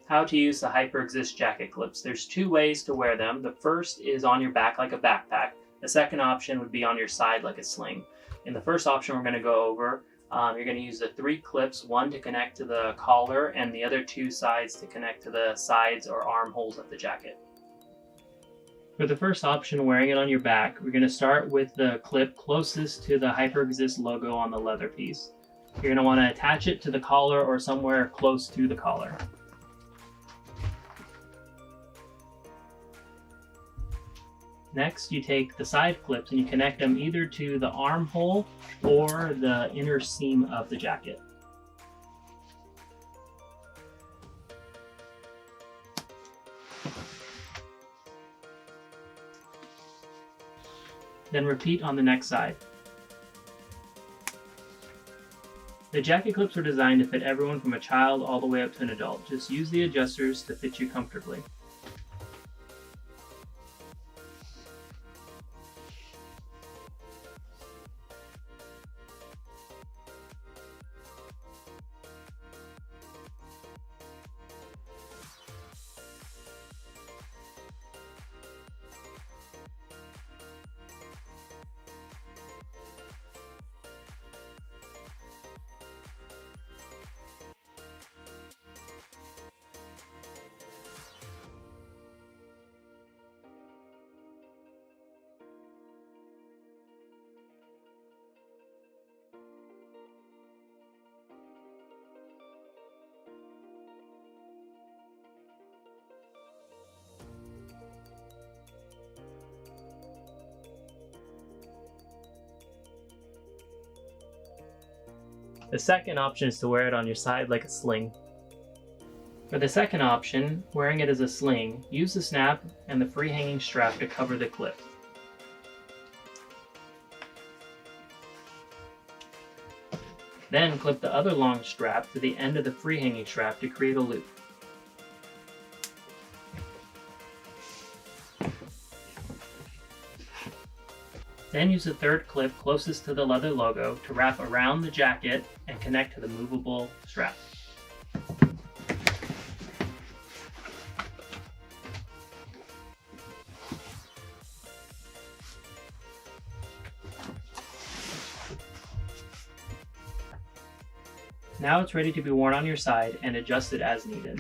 how to use the Hyperexist Jacket Clips. There's two ways to wear them. The first is on your back like a backpack. The second option would be on your side like a sling. In the first option we're going to go over, you're going to use the 3 clips, one to connect to the collar and the other 2 sides to connect to the sides or armholes of the jacket. For the first option, wearing it on your back, we're going to start with the clip closest to the Hyperexist logo on the leather piece. You're going to want to attach it to the collar or somewhere close to the collar. Next, you take the side clips and you connect them either to the armhole or the inner seam of the jacket. Then repeat on the next side. The jacket clips are designed to fit everyone from a child all the way up to an adult. Just use the adjusters to fit you comfortably. The second option is to wear it on your side like a sling. For the second option, wearing it as a sling, use the snap and the free hanging strap to cover the clip. Then clip the other long strap to the end of the free hanging strap to create a loop. Then use the third clip closest to the leather logo to wrap around the jacket and connect to the movable strap. Now it's ready to be worn on your side and adjusted as needed.